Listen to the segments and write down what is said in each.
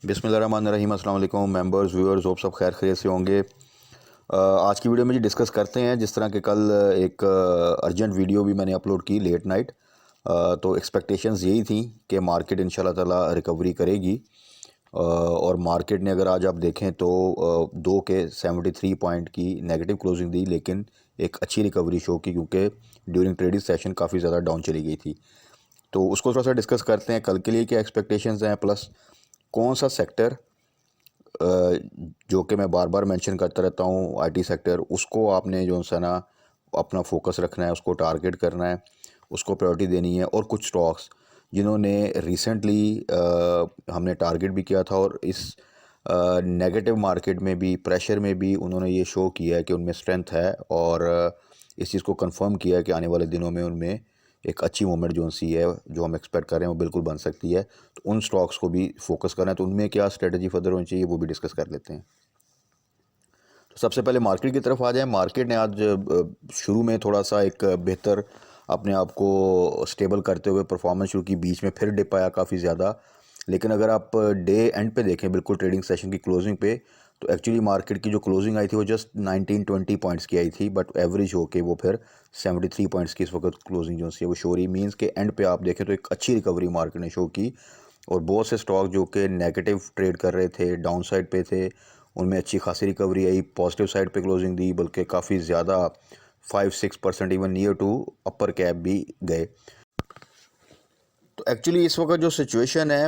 बिस्मिल्लाहिर्रहमानिर्रहीम। अस्सलाम वालेकुम मेंबर्स व्यूअर्स, होप सब खैर खैरियत से होंगे। आज की वीडियो में जी डिस्कस करते हैं, जिस तरह के कल एक अर्जेंट वीडियो भी मैंने अपलोड की लेट नाइट। तो एक्सपेक्टेशंस यही थी कि मार्केट इंशाल्लाह ताला रिकवरी करेगी। और मार्केट ने अगर आज आप देखें तो 73 पॉइंट की नेगेटिव क्लोजिंग दी, लेकिन एक अच्छी रिकवरी शो की, क्योंकि ड्यूरिंग ट्रेडिंग सेशन काफ़ी ज़्यादा डाउन चली गई थी। तो उसको थोड़ा सा डिस्कस करते हैं, कल के लिए क्या एक्सपेक्टेशंस हैं, प्लस कौन सा सेक्टर जो कि मैं बार बार मेंशन करता रहता हूँ, आईटी सेक्टर, उसको आपने जो सा ना अपना फोकस रखना है, उसको टारगेट करना है, उसको प्रायोरिटी देनी है। और कुछ स्टॉक्स जिन्होंने रिसेंटली हमने टारगेट भी किया था, और इस नेगेटिव मार्केट में भी, प्रेशर में भी उन्होंने ये शो किया है कि उनमें स्ट्रेंथ है, और इस चीज़ को कंफर्म किया है कि आने वाले दिनों में उनमें एक अच्छी मूवमेंट जो सी है, जो हम एक्सपेक्ट कर रहे हैं, वो बिल्कुल बन सकती है। तो उन स्टॉक्स को भी फोकस करना है। तो उनमें क्या स्ट्रेटजी फर्दर होनी चाहिए, वो भी डिस्कस कर लेते हैं। तो सबसे पहले मार्केट की तरफ आ जाए। मार्केट ने आज शुरू में थोड़ा सा एक बेहतर अपने आप को स्टेबल करते हुए परफॉर्मेंस शुरू की, बीच में फिर डिप आया काफ़ी ज़्यादा। लेकिन अगर आप डे एंड पे देखें, बिल्कुल ट्रेडिंग सेशन की क्लोजिंग पे, तो एक्चुअली मार्केट की जो क्लोजिंग आई थी वो जस्ट 19-20 पॉइंट्स की आई थी, बट एवरेज होके वो फिर 73 पॉइंट्स की इस वक्त क्लोजिंग जो सी है वो शो रही। मीन्स के एंड पे आप देखें तो एक अच्छी रिकवरी मार्केट ने शो की, और बहुत से स्टॉक जो कि नेगेटिव ट्रेड कर रहे थे, डाउन साइड पे थे, उनमें अच्छी खासी रिकवरी आई, पॉजिटिव साइड पे क्लोजिंग दी, बल्कि काफ़ी ज़्यादा 5-6% even near to upper cap भी गए। तो एक्चुअली इस वक्त जो सिचुएशन है,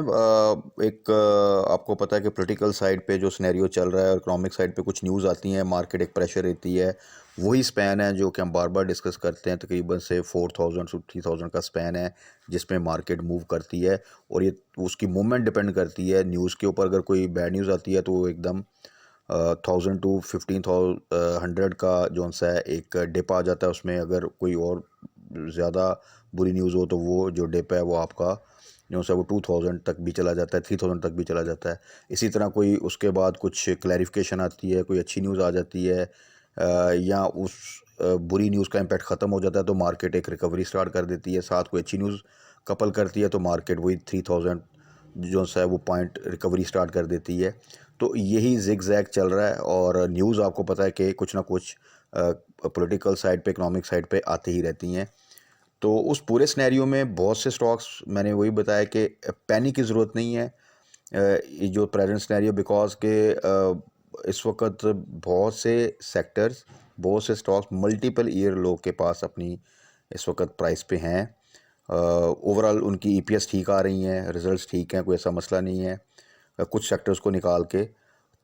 एक आपको पता है कि पॉलिटिकल साइड पे जो सिनेरियो चल रहा है, और इकोनॉमिक साइड पे कुछ न्यूज़ आती हैं, मार्केट एक प्रेशर रहती है। वही स्पैन है जो कि हम बार बार डिस्कस करते हैं, तकरीबन से 4000 से 3000 का स्पैन है जिसमें मार्केट मूव करती है। और ये उसकी मूवमेंट डिपेंड करती है न्यूज़ के ऊपर। अगर कोई बैड न्यूज़ आती है तो वो एकदम 1000 to 1500 का जो सा है एक डिप आ जाता है उसमें। अगर कोई और ज़्यादा बुरी न्यूज़ हो तो वो जो डिप है वो आपका जो सा वो 2000 तक भी चला जाता है, 3000 तक भी चला जाता है। इसी तरह कोई उसके बाद कुछ क्लैरिफिकेशन आती है, कोई अच्छी न्यूज़ आ जाती है, या उस बुरी न्यूज़ का इम्पैक्ट ख़त्म हो जाता है, तो मार्केट एक रिकवरी स्टार्ट कर देती है। साथ कोई अच्छी न्यूज़ कपल करती है तो मार्केट वही 3000 जो सा है वो पॉइंट रिकवरी स्टार्ट कर देती है। तो यही जिग जैग चल रहा है, और न्यूज़ आपको पता है कि कुछ ना कुछ पॉलिटिकल साइड पे, इकोनॉमिक साइड पे आती ही रहती हैं। तो उस पूरे सिनेरियो में बहुत से स्टॉक्स, मैंने वही बताया कि पैनिक की ज़रूरत नहीं है ये जो प्रेजेंट सिनेरियो, बिकॉज के इस वक्त बहुत से सेक्टर्स, बहुत से स्टॉक्स मल्टीपल ईयर लो के पास अपनी इस वक्त प्राइस पे हैं। ओवरऑल उनकी ईपीएस ठीक आ रही हैं, रिजल्ट्स ठीक हैं, कोई ऐसा मसला नहीं है कुछ सेक्टर्स को निकाल के।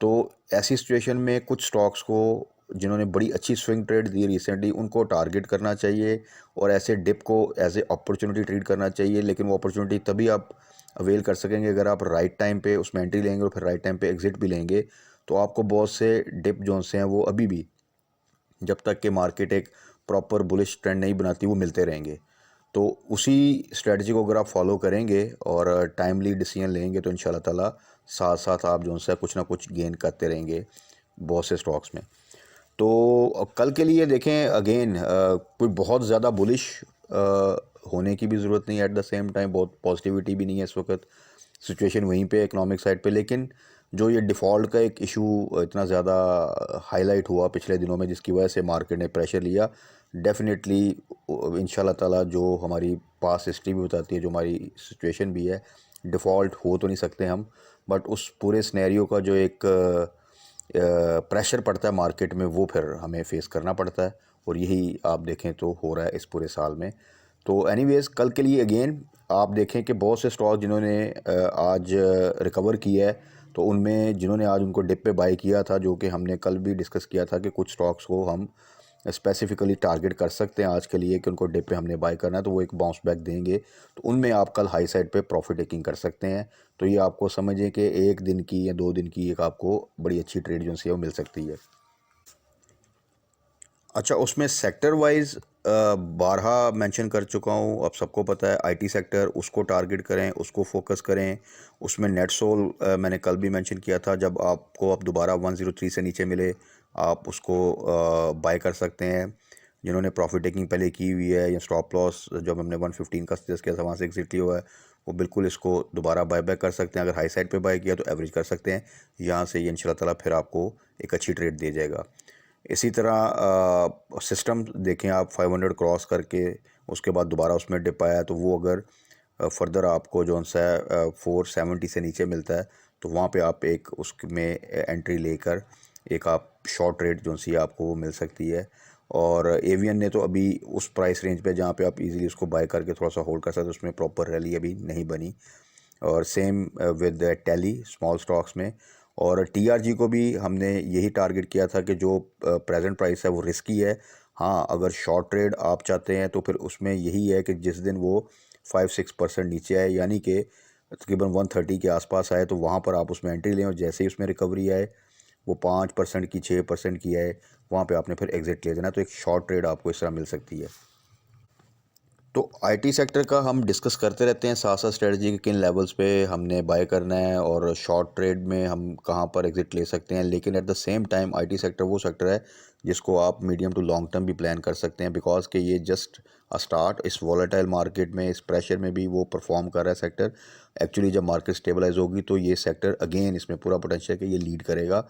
तो ऐसी सिचुएशन में कुछ स्टॉक्स को जिन्होंने बड़ी अच्छी स्विंग ट्रेड दी रिसेंटली, उनको टारगेट करना चाहिए, और ऐसे डिप को एज ए अपॉर्चुनिटी ट्रीट करना चाहिए। लेकिन वो अपॉर्चुनिटी तभी आप अवेल कर सकेंगे अगर आप राइट टाइम पे उसमें एंट्री लेंगे और फिर राइट टाइम पे एग्जिट भी लेंगे। तो आपको बहुत से डिप जोन से हैं वो अभी भी, जब तक कि मार्केट एक प्रॉपर बुलिश ट्रेंड नहीं बनाती, वो मिलते रहेंगे। तो उसी स्ट्रेटजी को अगर आप फॉलो करेंगे और टाइमली डिसीजन लेंगे तो इंशाल्लाह ताला साथ साथ आप जो है कुछ ना कुछ गेन करते रहेंगे बहुत से स्टॉक्स में। तो कल के लिए देखें अगेन, कोई बहुत ज़्यादा बुलिश होने की भी ज़रूरत नहीं है, एट द सेम टाइम बहुत पॉजिटिविटी भी नहीं है इस वक्त। सिचुएशन वहीं पे इकोनॉमिक साइड पे, लेकिन जो ये डिफ़ॉल्ट का एक इशू इतना ज़्यादा हाईलाइट हुआ पिछले दिनों में, जिसकी वजह से मार्केट ने प्रेशर लिया, डेफिनेटली इंशाल्लाह ताला जो हमारी पास हिस्ट्री भी बताती है, जो हमारी सिचुएशन भी है, डिफ़ॉल्ट हो तो नहीं सकते हम, बट उस पूरे सिनेरियो का जो एक प्रेशर पड़ता है मार्केट में, वो फिर हमें फेस करना पड़ता है। और यही आप देखें तो हो रहा है इस पूरे साल में। तो एनीवेज़ कल के लिए अगेन आप देखें कि बहुत से स्टॉक जिन्होंने आज रिकवर किया है, तो उनमें जिन्होंने आज उनको डिप पे बाई किया था, जो कि हमने कल भी डिस्कस किया था कि कुछ स्टॉक्स को हम स्पेसिफिकली टारगेट कर सकते हैं आज के लिए कि उनको डिप पे हमने बाय करना है, तो वो एक बाउंस बैक देंगे। तो उनमें आप कल हाई साइड पे प्रॉफिट टेकिंग कर सकते हैं। तो ये आपको समझिए कि एक दिन की या 2 दिन की एक आपको बड़ी अच्छी ट्रेड जो सी है वो मिल सकती है। अच्छा, उसमें सेक्टर वाइज बारहा मेंशन कर चुका हूँ, अब सबको पता है आईटी सेक्टर, उसको टारगेट करें, उसको फोकस करें। उसमें नेटसोल मैंने कल भी मेंशन किया था, जब आपको अब दोबारा 103 से नीचे मिले आप उसको बाय कर सकते हैं। जिन्होंने प्रॉफिट टेकिंग पहले की हुई है, या स्टॉप लॉस जब हमने 115 का सजेस्ट किया था वहाँ से एग्जिट लिया हुआ है, वो बिल्कुल इसको दोबारा बाय बैक कर सकते हैं। अगर हाई साइड पे बाय किया तो एवरेज कर सकते हैं, यहाँ से ये इंशाल्लाह ताला फिर आपको एक अच्छी ट्रेड दे जाएगा। इसी तरह सिस्टम देखें आप, 500 क्रॉस करके उसके बाद दोबारा उसमें डिप आया, तो वो अगर फर्दर आपको जो सा 470 से नीचे मिलता है तो वहाँ पे आप एक उसमें एंट्री लेकर एक आप शॉर्ट ट्रेड जो सी आपको वो मिल सकती है। और एवियन ने तो अभी उस प्राइस रेंज पे जहाँ पे आप इजीली उसको बाय करके थोड़ा सा होल्ड कर सकते हो, उसमें प्रॉपर रैली अभी नहीं बनी। और same with tally small stocks में। और टीआरजी को भी हमने यही टारगेट किया था कि जो प्रेजेंट प्राइस है वो रिस्की है। हाँ, अगर शॉर्ट ट्रेड आप चाहते हैं तो फिर उसमें यही है कि जिस दिन वो 5-6% नीचे आए, यानी कि तकरीबन 130 के आसपास आए, तो वहाँ पर आप उसमें एंट्री लें, और जैसे ही उसमें रिकवरी आए, वो 5% की 6% की आए, वहाँ पे आपने फिर एग्ज़िट ले देना। तो एक शॉर्ट ट्रेड आपको इस तरह मिल सकती है। तो आईटी सेक्टर का हम डिस्कस करते रहते हैं साथ साथ स्ट्रेटजी के किन लेवल्स पे हमने बाय करना है और शॉर्ट ट्रेड में हम कहाँ पर एग्जिट ले सकते हैं। लेकिन at the same time IT sector वो सेक्टर है जिसको आप मीडियम टू लॉन्ग टर्म भी प्लान कर सकते हैं, बिकॉज कि ये जस्ट अ स्टार्ट। इस वॉलेटाइल मार्केट में, इस प्रेशर में भी वो परफॉर्म कर रहा है सेक्टर। एक्चुअली जब मार्केट स्टेबलाइज होगी तो ये सेक्टर अगेन, इसमें पूरा पोटेंशियल है कि ये लीड करेगा,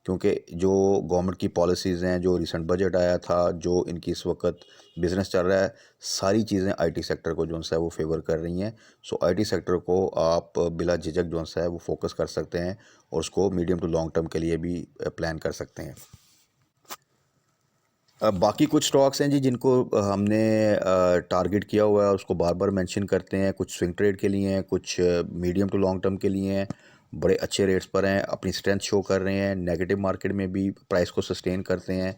क्योंकि जो गवर्नमेंट की पॉलिसीज़ हैं, जो रिसेंट बजट आया था, जो इनकी इस वक्त बिज़नेस चल रहा है, सारी चीज़ें आईटी सेक्टर को जो सा है वो फेवर कर रही हैं। सो आईटी सेक्टर को आप बिला झिझक जो सा है वो फोकस कर सकते हैं और उसको मीडियम टू लॉन्ग टर्म के लिए भी प्लान कर सकते हैं। बाकी कुछ स्टॉक्स हैं जी जिनको हमने टारगेट किया हुआ है, उसको बार बार मेंशन करते हैं। कुछ स्विंग ट्रेड के लिए हैं, कुछ मीडियम टू लॉन्ग टर्म के लिए हैं, बड़े अच्छे रेट्स पर हैं, अपनी स्ट्रेंथ शो कर रहे हैं, नेगेटिव मार्केट में भी प्राइस को सस्टेन करते हैं।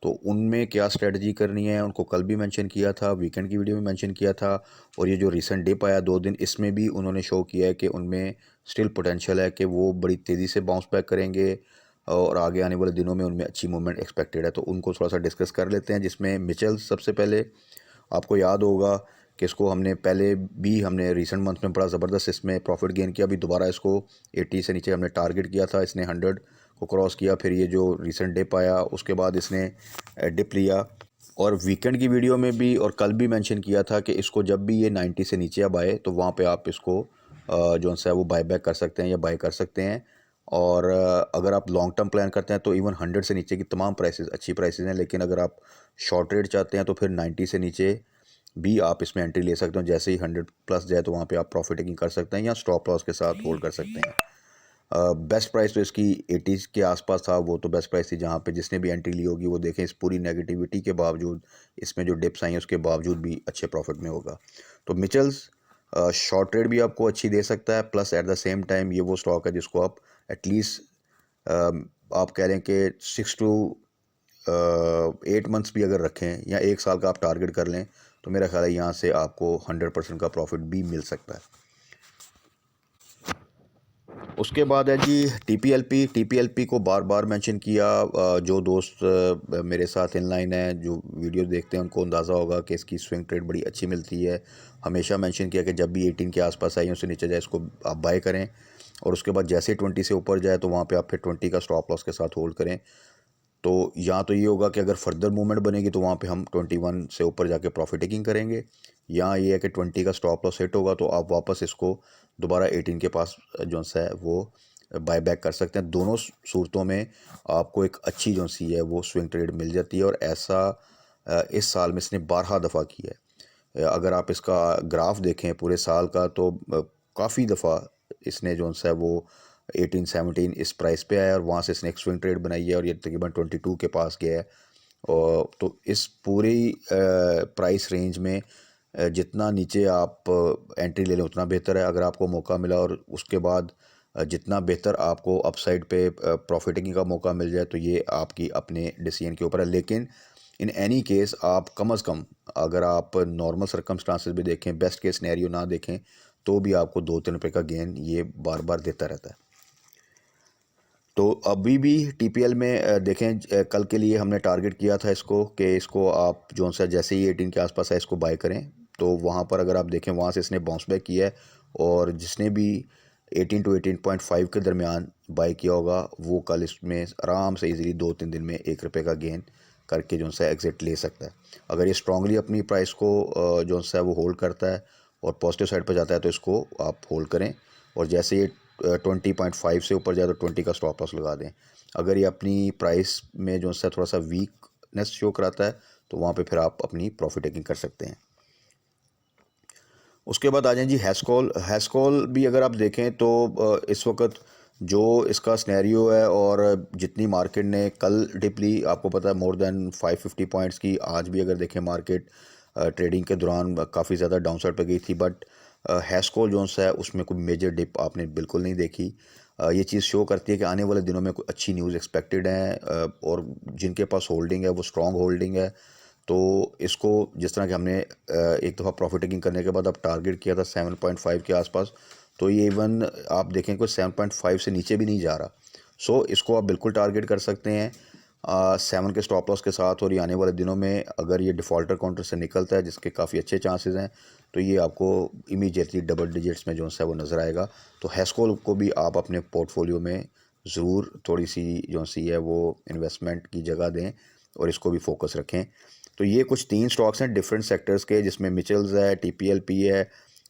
तो उनमें क्या स्ट्रेटजी करनी है, उनको कल भी मेंशन किया था, वीकेंड की वीडियो में मेंशन किया था। और ये जो रिसेंट डिप आया 2 दिन, इसमें भी उन्होंने शो किया है कि उनमें स्टिल पोटेंशियल है कि वो बड़ी तेज़ी से बाउंस बैक करेंगे और आगे आने वाले दिनों में उनमें अच्छी मूवमेंट एक्सपेक्टेड है। तो उनको थोड़ा सा डिस्कस कर लेते हैं, जिसमें मिचेल सबसे पहले। आपको याद होगा कि इसको हमने पहले भी हमने रिसेंट मंथ में बड़ा ज़बरदस्त इसमें प्रॉफिट गेन किया। अभी दोबारा इसको 80 से नीचे हमने टारगेट किया था, इसने 100 को क्रॉस किया। फिर ये जो रिसेंट डिप आया उसके बाद इसने डिप लिया। और वीकेंड की वीडियो में भी और कल भी मेंशन किया था कि इसको जब भी ये 90 से नीचे अब आए तो वहाँ पे आप इसको जो सा है वो बाय बैक कर सकते हैं या बाय कर सकते हैं। और अगर आप लॉन्ग टर्म प्लान करते हैं तो इवन 100 से नीचे की तमाम प्राइसेस अच्छी प्राइसेस हैं। लेकिन अगर आप शॉर्ट ट्रेड चाहते हैं तो फिर 90 से नीचे भी आप इसमें एंट्री ले सकते हो। जैसे ही 100 प्लस जाए तो वहाँ पे आप प्रॉफिट टेकिंग कर सकते हैं या स्टॉप लॉस के साथ होल्ड कर सकते हैं। बेस्ट प्राइस तो इसकी 80 के आसपास था, वो तो बेस्ट प्राइस थी जहाँ पे जिसने भी एंट्री ली होगी वो देखें इस पूरी नेगेटिविटी के बावजूद, इसमें जो डिप्स आई हैं उसके बावजूद भी अच्छे प्रॉफिट में होगा। तो मिचेल्स शॉर्ट ट्रेड भी आपको अच्छी दे सकता है, plus at the same time ये वो स्टॉक है जिसको आप एटलीस्ट आप कह लें कि 6 to 8 मंथ्स भी अगर रखें या 1 साल का आप टारगेट कर लें तो मेरा ख्याल है यहाँ से आपको 100% का प्रॉफिट भी मिल सकता है। उसके बाद है जी टीपीएलपी को बार बार मेंशन किया। जो दोस्त मेरे साथ इन लाइन है, जो वीडियो देखते हैं, उनको अंदाज़ा होगा कि इसकी स्विंग ट्रेड बड़ी अच्छी मिलती है। हमेशा मेंशन किया कि जब भी 18 के आसपास आई उससे नीचे जाए इसको आप बाय करें, और उसके बाद जैसे 20 से ऊपर जाए तो वहाँ पे आप फिर 20 का स्टॉप लॉस के साथ होल्ड करें। तो यहाँ तो ये होगा कि अगर फर्दर मूवमेंट बनेगी तो वहाँ पे हम 21 से ऊपर जाके प्रॉफिट टेकिंग करेंगे। यहाँ ये है कि 20 का स्टॉप लॉस हिट होगा तो आप वापस इसको दोबारा 18 के पास जो सा है वो बाय बैक कर सकते हैं। दोनों सूरतों में आपको एक अच्छी जो सी है वो स्विंग ट्रेड मिल जाती है, और ऐसा इस साल में इसने 12 दफ़ा किया है। अगर आप इसका ग्राफ देखें पूरे साल का तो काफ़ी दफ़ा इसने जो सा है वो 18-17 इस प्राइस पे आया और वहाँ से इसने एक स्विंग ट्रेड बनाई है और ये तकरीबन 22 के पास गया है। और तो इस पूरी प्राइस रेंज में जितना नीचे आप एंट्री ले लें उतना बेहतर है। अगर आपको मौका मिला और उसके बाद जितना बेहतर आपको अपसाइड पे प्रॉफिटिंग का मौका मिल जाए तो ये आपकी अपने डिसीजन के ऊपर है। लेकिन इन एनी केस आप कम अज़ कम, अगर आप नॉर्मल सर्कमस्टांसेस भी देखें, बेस्ट केस सिनेरियो ना देखें, तो भी आपको 2-3 रुपये का गेन ये बार बार देता रहता है। तो अभी भी टीपीएल में देखें, कल के लिए हमने टारगेट किया था इसको कि इसको आप जो सा जैसे ही 18 के आसपास है इसको बाय करें। तो वहाँ पर अगर आप देखें वहाँ से इसने बाउंस बैक किया है, और जिसने भी 18 to 18.5 के दरमियान बाय किया होगा वो कल इसमें आराम से इजीली 2-3 दिन में 1 रुपये का गेन करके जो सा एग्ज़िट ले सकता है। अगर ये स्ट्रांगली अपनी प्राइस को जो सा है वो होल्ड करता है और पॉजिटिव साइड पर जाता है तो इसको आप होल्ड करें, और जैसे ये 20.5 से ऊपर जाए तो 20 का स्टॉप लॉस लगा दें। अगर ये अपनी प्राइस में जो है थोड़ा सा वीकनेस शो कराता है तो वहाँ पे फिर आप अपनी प्रॉफिट टेकिंग कर सकते हैं। उसके बाद आ जाएं जी हैस्कॉल। हैस्कॉल भी अगर आप देखें तो इस वक्त जो इसका स्नैरियो है और जितनी मार्केट ने कल डिप ली, आपको पता है मोर देन 550 पॉइंट्स की। आज भी अगर देखें मार्केट ट्रेडिंग के दौरान काफ़ी ज़्यादा डाउन साइड पर गई थी, बट हैस्कॉल जोन सा है उसमें कोई मेजर डिप आपने बिल्कुल नहीं देखी। ये चीज़ शो करती है कि आने वाले दिनों में कोई अच्छी न्यूज़ एक्सपेक्टेड है, और जिनके पास होल्डिंग है वो स्ट्रॉन्ग होल्डिंग है। तो इसको जिस तरह कि हमने एक दफ़ा प्रॉफिट टेकिंग करने के बाद अब टारगेट किया था 7.5 के आसपास, तो ये इवन आप देखें कोई 7.5 से नीचे भी नहीं जा रहा। सो इसको आप बिल्कुल टारगेट कर सकते हैं 7 के स्टॉप लॉस के साथ। और ये आने वाले दिनों में अगर ये डिफ़ॉल्टर काउंटर से निकलता है, जिसके काफ़ी अच्छे चांसेस हैं, तो ये आपको इमीडिएटली डबल डिजिट्स में जो है वो नज़र आएगा। तो हैस्कॉल को भी आप अपने पोर्टफोलियो में ज़रूर थोड़ी सी जो सी है वो इन्वेस्टमेंट की जगह दें और इसको भी फोकस रखें। तो ये कुछ 3 स्टॉक्स हैं डिफरेंट सेक्टर्स के, जिसमें मिचेल्स है, TPLP है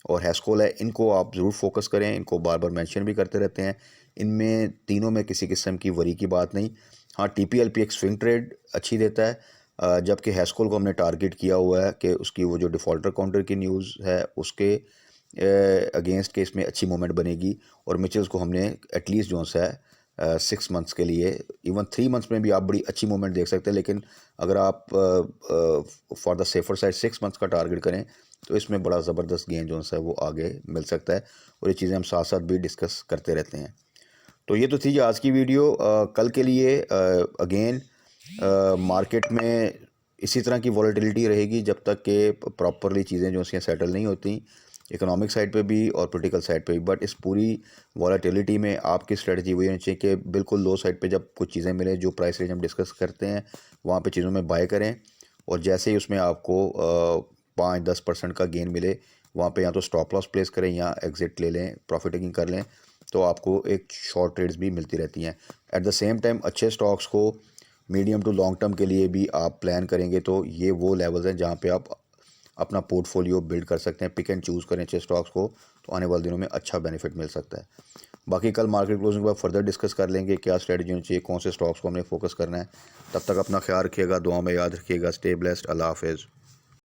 और हैस्कॉल है। इनको आप ज़रूर फोकस करें, इनको बार बार मेंशन भी करते रहते हैं। इनमें तीनों में किसी किस्म की वरी की बात नहीं। हाँ, TPLP एक स्विंग ट्रेड अच्छी देता है, जबकि हैस्कॉल को हमने टारगेट किया हुआ है कि उसकी वो जो डिफ़ॉल्टर काउंटर की न्यूज़ है उसके अगेंस्ट के इसमें अच्छी मूवमेंट बनेगी। और मिचेल्स को हमने एटलीस्ट जो है 6 मंथ्स के लिए, इवन 3 मंथ्स में भी आप बड़ी अच्छी मूवमेंट देख सकते हैं। लेकिन अगर आप for the safer side 6 months का टारगेट करें तो इसमें बड़ा ज़बरदस्त गेन जो है वो आगे मिल सकता है, और ये चीज़ें हम साथ साथ भी डिस्कस करते रहते हैं। तो ये तो थी जी आज की वीडियो। कल के लिए अगेन मार्केट में इसी तरह की वॉलेटिलिटी रहेगी जब तक कि प्रॉपरली चीज़ें जो हैं सेटल नहीं होती, इकोनॉमिक साइड पे भी और पॉलिटिकल साइड पे भी। बट इस पूरी वॉलेटिलिटी में आपकी स्ट्रेटजी वही होनी चाहिए कि बिल्कुल लो साइड पे जब कुछ चीज़ें मिले, जो प्राइस रेंज हम डिस्कस करते हैं वहाँ पे चीज़ों में बाय करें, और जैसे ही उसमें आपको 5-10% का गेन मिले, वहाँ पे या तो स्टॉप लॉस प्लेस करें या एग्जिट ले लें, प्रॉफिट टेकिंग कर लें, तो आपको एक शॉर्ट ट्रेड्स भी मिलती रहती हैं। एट द सेम टाइम अच्छे स्टॉक्स को मीडियम टू लॉन्ग टर्म के लिए भी आप प्लान करेंगे तो ये वो लेवल्स हैं जहाँ पे आप अपना पोर्टफोलियो बिल्ड कर सकते हैं। पिक एंड चूज़ करें अच्छे स्टॉक्स को, तो आने वाले दिनों में अच्छा बेनिफिट मिल सकता है। बाकी कल मार्केट क्लोजिंग के बाद फर्दर डिस्कस कर लेंगे क्या स्ट्रेटजी होनी चाहिए, कौन से स्टॉक्स को हमने फोकस करना है। तब तक अपना ख्याल रखिएगा, दुआ में याद रखिएगा। Stay blessed. अल्लाह हाफिज़।